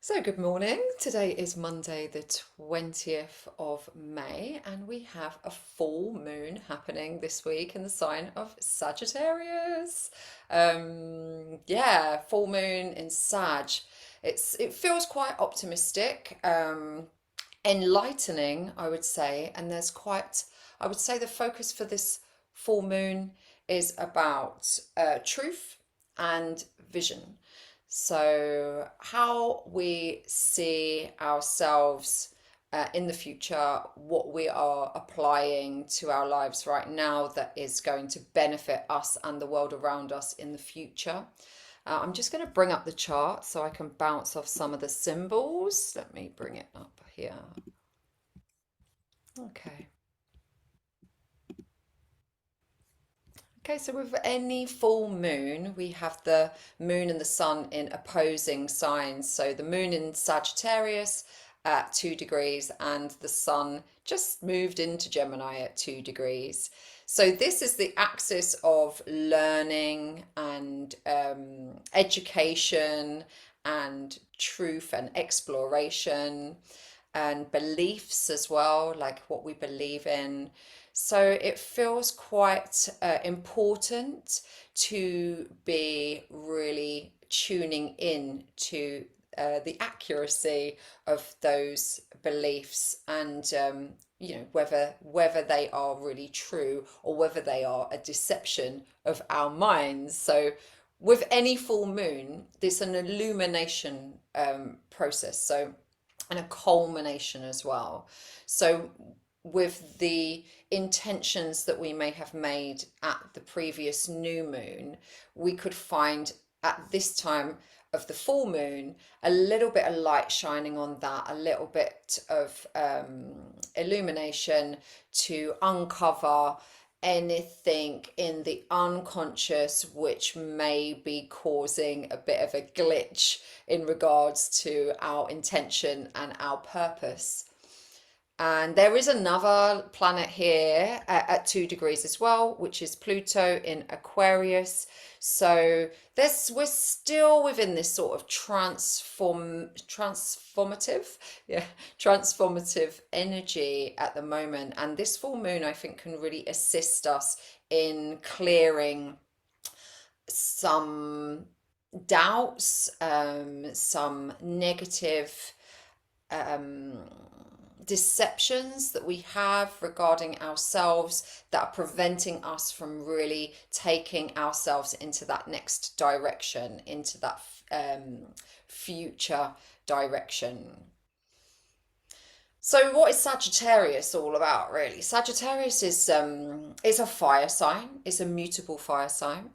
So, good morning. Today is Monday, the 20th of May, and we have a full moon happening this week in the sign of Sagittarius. Yeah, full moon in Sag. It feels quite optimistic, enlightening, I would say, and I would say the focus for this full moon is about truth and vision. So, how we see ourselves in the future, what we are applying to our lives right now that is going to benefit us and the world around us in the future. I'm just going to bring up the chart so I can bounce off some of the symbols. Let me bring it up here. Okay. Okay, so with any full moon, we have the moon and the sun in opposing signs. So the moon in Sagittarius at 2 degrees, and the sun just moved into Gemini at 2 degrees. So this is the axis of learning and education and truth and exploration and beliefs as well, like what we believe in. So it feels quite important to be really tuning in to the accuracy of those beliefs and whether they are really true or whether they are a deception of our minds. So with any full moon, there's an illumination process. So and a culmination as well. So, with the intentions that we may have made at the previous new moon, we could find at this time of the full moon a little bit of light shining on that, a little bit of illumination to uncover anything in the unconscious which may be causing a bit of a glitch in regards to our intention and our purpose. And there is another planet here at 2 degrees as well, which is Pluto in Aquarius. So we're still within this sort of yeah, transformative energy at the moment. And this full moon, I think, can really assist us in clearing some doubts, some negative um, deceptions that we have regarding ourselves that are preventing us from really taking ourselves into that next direction, into that future direction. So, what is Sagittarius all about, really? Sagittarius is a fire sign. It's a mutable fire sign.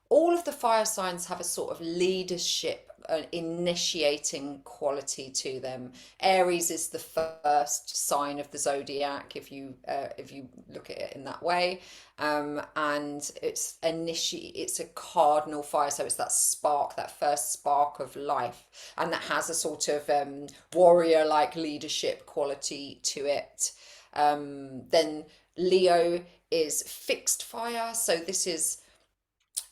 All of the fire signs have a sort of leadership, initiating quality to them. Aries is the first sign of the zodiac, if you look at it in that way, and it's a cardinal fire, so it's that spark, that first spark of life, and that has a sort of warrior-like leadership quality to it. Then Leo is fixed fire, so this is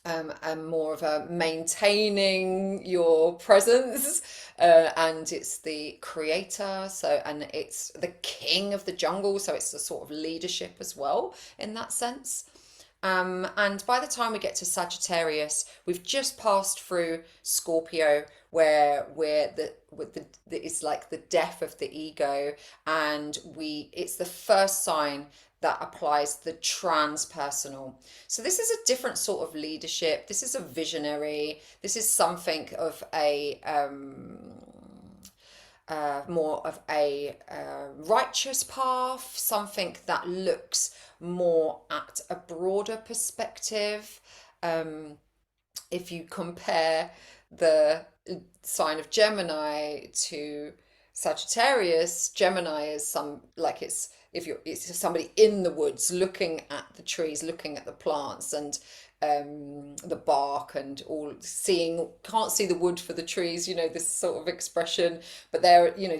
and more of a maintaining your presence, and it's the creator, so and it's the king of the jungle, so it's the sort of leadership as well in that sense. And by the time we get to Sagittarius, we've just passed through Scorpio, where it's like the death of the ego, and it's the first sign that applies the transpersonal. So this is a different sort of leadership. This is a visionary. This is something of a more of a righteous path, something that looks more at a broader perspective. Um, if you compare the sign of Gemini to Sagittarius, Gemini is some like it's somebody in the woods looking at the trees, looking at the plants and the bark and all, seeing, can't see the wood for the trees, this sort of expression. But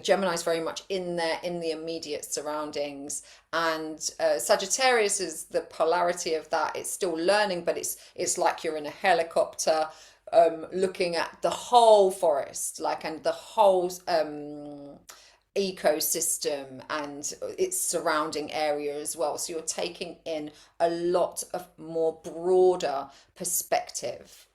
Gemini's very much in there, in the immediate surroundings. And Sagittarius is the polarity of that. It's still learning, but it's like you're in a helicopter looking at the whole forest, like, and the whole ecosystem and its surrounding area as well. So you're taking in a lot of more broader perspective.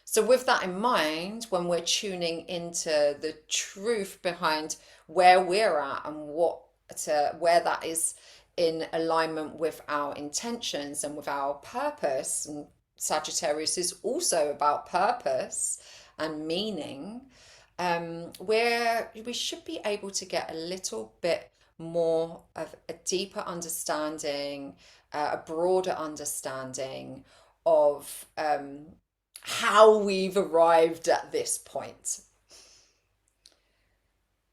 So, with that in mind, when we're tuning into the truth behind where we're at and where that is in alignment with our intentions and with our purpose, and Sagittarius is also about purpose and meaning, where we should be able to get a little bit more of a deeper understanding, a broader understanding of how we've arrived at this point.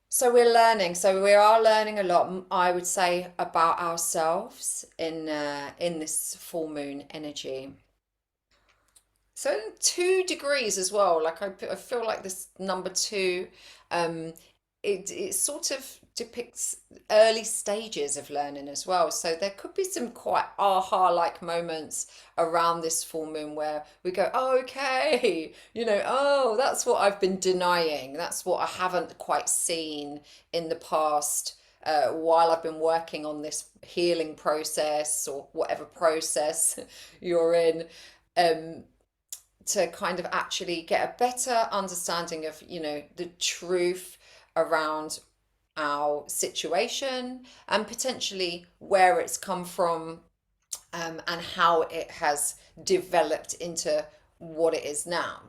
So we're learning. So we are learning a lot, I would say, about ourselves in this full moon energy. So 2 degrees as well. Like I feel like this number two, um, it sort of depicts early stages of learning as well. So there could be some quite aha-like moments around this full moon where we go, oh, okay, oh, that's what I've been denying. That's what I haven't quite seen in the past. While I've been working on this healing process or whatever process you're in, um, to kind of actually get a better understanding of, the truth around our situation and potentially where it's come from, and how it has developed into what it is now.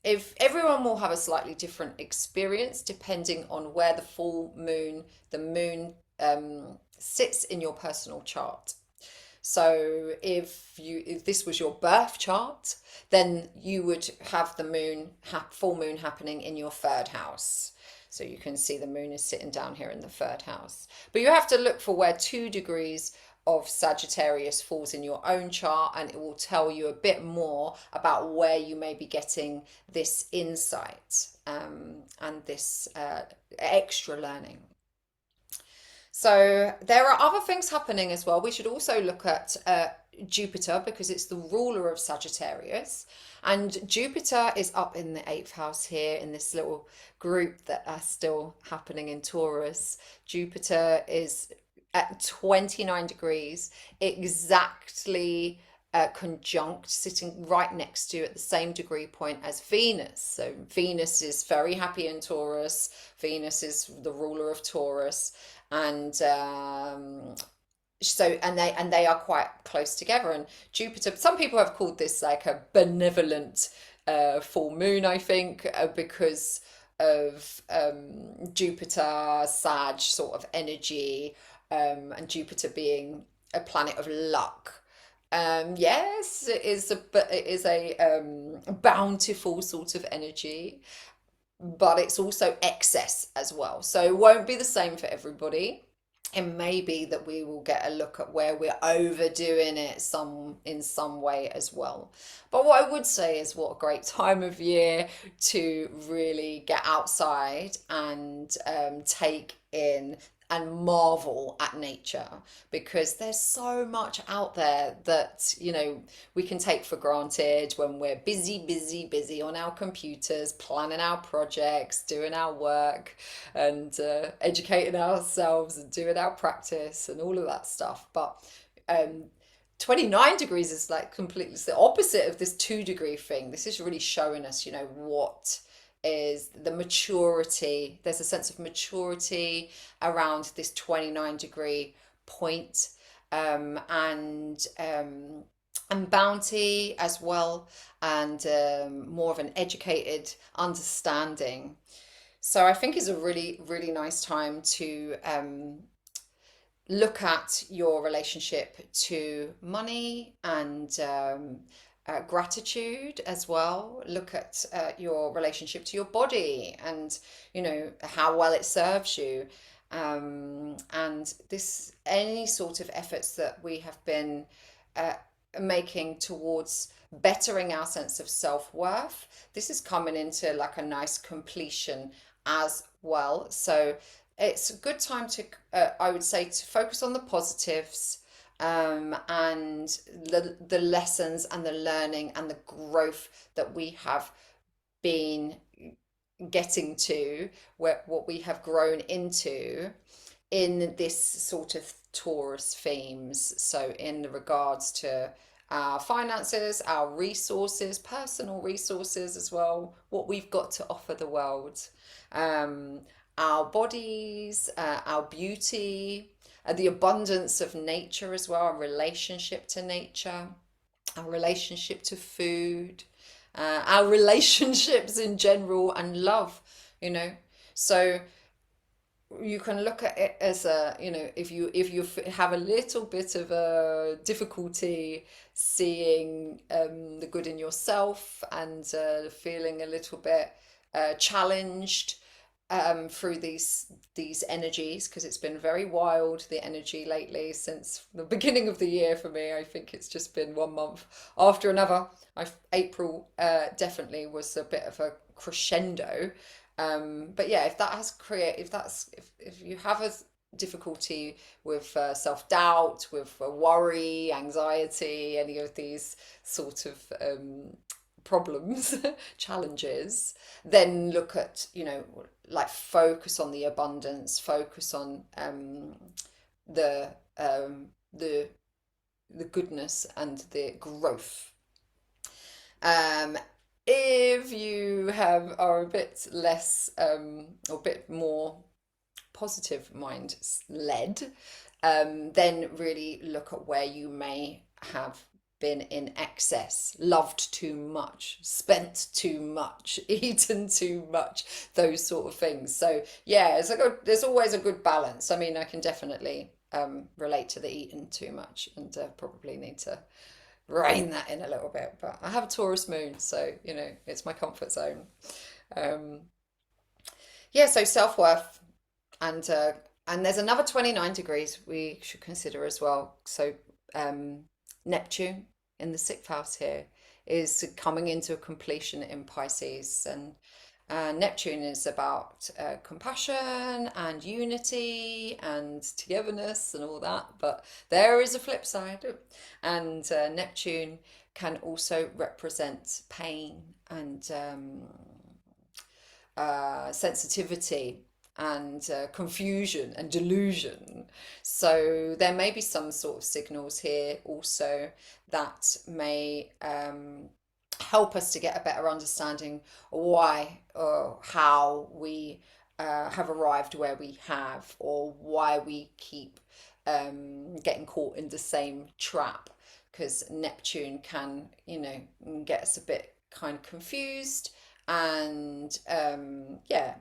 If everyone will have a slightly different experience depending on where the moon sits in your personal chart. So if this was your birth chart, then you would have the full moon happening in your third house. So you can see the moon is sitting down here in the third house. But you have to look for where 2 degrees of Sagittarius falls in your own chart, and it will tell you a bit more about where you may be getting this insight, and this extra learning. So there are other things happening as well. We should also look at Jupiter because it's the ruler of Sagittarius. And Jupiter is up in the eighth house here in this little group that are still happening in Taurus. Jupiter is at 29 degrees, exactly conjunct, sitting right next to at the same degree point as Venus. So Venus is very happy in Taurus. Venus is the ruler of Taurus, and they are quite close together. And Jupiter, some people have called this like a benevolent full moon, I think, because of Jupiter, Sag sort of energy, and Jupiter being a planet of luck. Yes, it is a bountiful sort of energy, but it's also excess as well. So it won't be the same for everybody. It may be that we will get a look at where we're overdoing it in some way as well. But what I would say is what a great time of year to really get outside and take in and marvel at nature, because there's so much out there that we can take for granted when we're busy on our computers, planning our projects, doing our work, and educating ourselves and doing our practice and all of that stuff. But 29 degrees is like completely the opposite of this 2 degree thing. This is really showing us, what is the maturity. There's a sense of maturity around this 29 degree point, and bounty as well, and more of an educated understanding. So I think it's a really, really nice time to look at your relationship to money and gratitude as well. Look at your relationship to your body and how well it serves you, and this any sort of efforts that we have been uh, making towards bettering our sense of self-worth. This is coming into like a nice completion as well. So it's a good time to I would say, to focus on the positives, and the lessons and the learning and the growth that we have been getting to, where what we have grown into in this sort of Taurus themes. So in regards to our finances, our resources, personal resources as well, what we've got to offer the world, um, our bodies, our beauty, the abundance of nature as well, our relationship to nature, our relationship to food, our relationships in general, and love, you know. So you can look at it as a, if you have a little bit of a difficulty seeing the good in yourself, and feeling a little bit challenged through these energies, because it's been very wild, the energy lately since the beginning of the year for me. I think it's just been one month after another. April definitely was a bit of a crescendo. But yeah, if that has create if you have a difficulty with self-doubt, with worry, anxiety, any of these sort of problems, challenges, then look at, like, focus on the abundance, focus on the the goodness and the growth. Um, if you are a bit less, or a bit more positive mind led, then really look at where you may have been in excess, loved too much, spent too much, eaten too much, those sort of things. So yeah, there's always a good balance. I mean, I can definitely relate to the eating too much, and probably need to rein that in a little bit. But I have a Taurus moon, so it's my comfort zone. Um, yeah, so self-worth, and there's another 29 degrees we should consider as well. So um, Neptune in the sixth house here is coming into a completion in Pisces, and Neptune is about compassion and unity and togetherness and all that. But there is a flip side, and Neptune can also represent pain and sensitivity and confusion and delusion. So there may be some sort of signals here also that may help us to get a better understanding why or how we have arrived where we have, or why we keep getting caught in the same trap. Because Neptune can, get us a bit kind of confused, and yeah,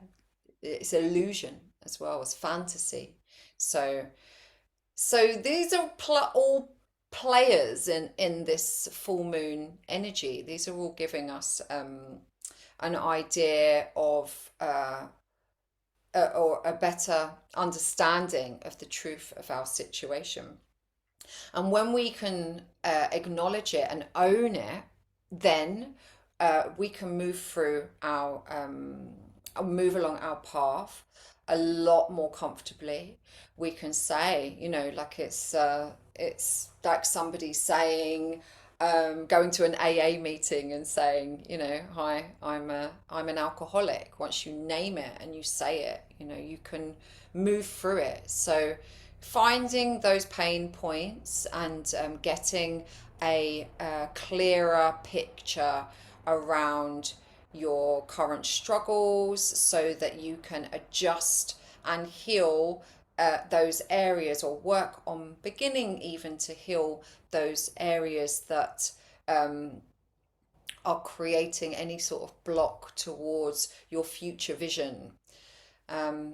it's illusion as well as fantasy. So these are all players in this full moon energy. These are all giving us an idea of or a better understanding of the truth of our situation. And when we can acknowledge it and own it, then we can move through move along our path a lot more comfortably. We can say, like it's like somebody saying, going to an AA meeting and saying, hi, I'm an alcoholic. Once you name it and you say it, you can move through it. So finding those pain points and getting a clearer picture around your current struggles, so that you can adjust and heal those areas, or work on beginning even to heal those areas that are creating any sort of block towards your future vision. Um,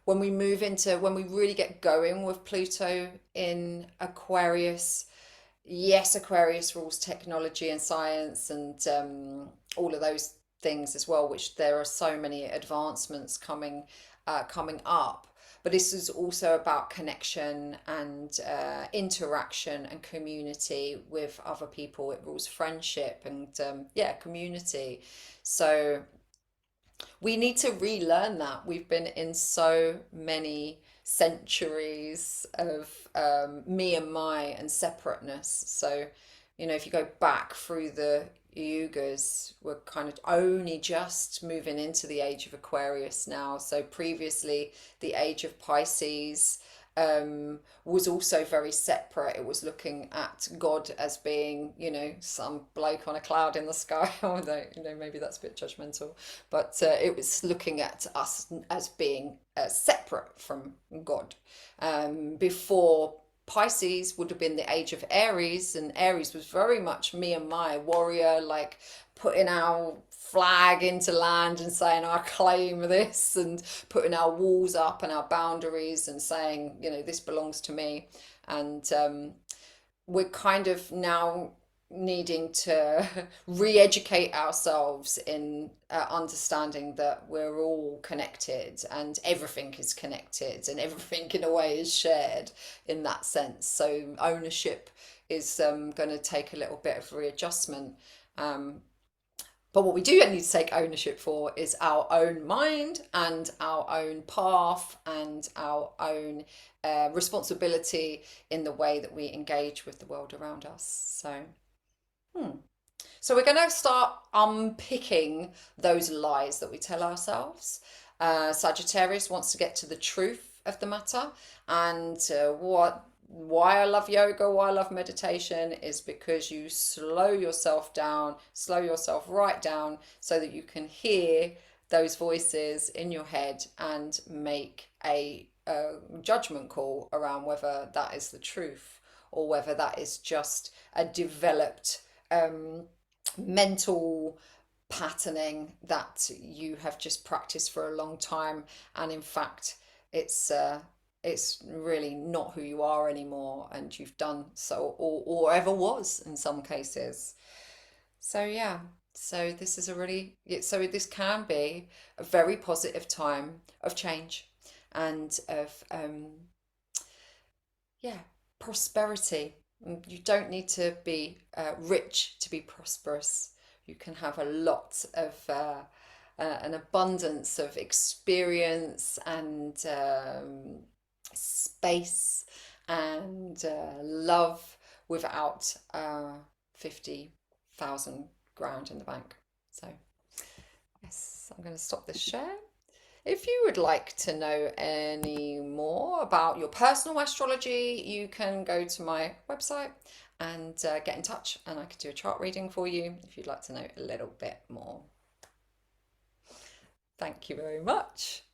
when we really get going with Pluto in Aquarius, yes, Aquarius rules technology and science, and all of those things as well, which there are so many advancements coming up. But this is also about connection and interaction and community with other people. It rules friendship and yeah, community. So we need to relearn that. We've been in so many centuries of me and my and separateness. So, if you go back through the yugas, we're kind of only just moving into the age of Aquarius now. So previously, the age of Pisces was also very separate. It was looking at God as being, some bloke on a cloud in the sky, although, maybe that's a bit judgmental, but it was looking at us as being separate from God. Before Pisces would have been the age of Aries, and Aries was very much me and my warrior, like putting our flag into land and saying, I claim this, and putting our walls up and our boundaries and saying, this belongs to me. And we're kind of now needing to re-educate ourselves in understanding that we're all connected and everything is connected and everything in a way is shared in that sense. So ownership is going to take a little bit of readjustment. But what we do need to take ownership for is our own mind and our own path and our own responsibility in the way that we engage with the world around us. So we're going to start unpicking those lies that we tell ourselves. Sagittarius wants to get to the truth of the matter, and why I love yoga, why I love meditation is because you slow yourself down, slow yourself right down so that you can hear those voices in your head and make a judgment call around whether that is the truth or whether that is just a developed mental patterning that you have just practiced for a long time, and in fact it's it's really not who you are anymore, and you've done so or ever was in some cases. So yeah, so this is a really so this can be a very positive time of change and of yeah, prosperity. You don't need to be rich to be prosperous. You can have a lot of an abundance of experience and space and love without 50,000 grand in the bank. So, yes, I'm going to stop this share. If you would like to know any more about your personal astrology, you can go to my website and get in touch, and I could do a chart reading for you if you'd like to know a little bit more. Thank you very much.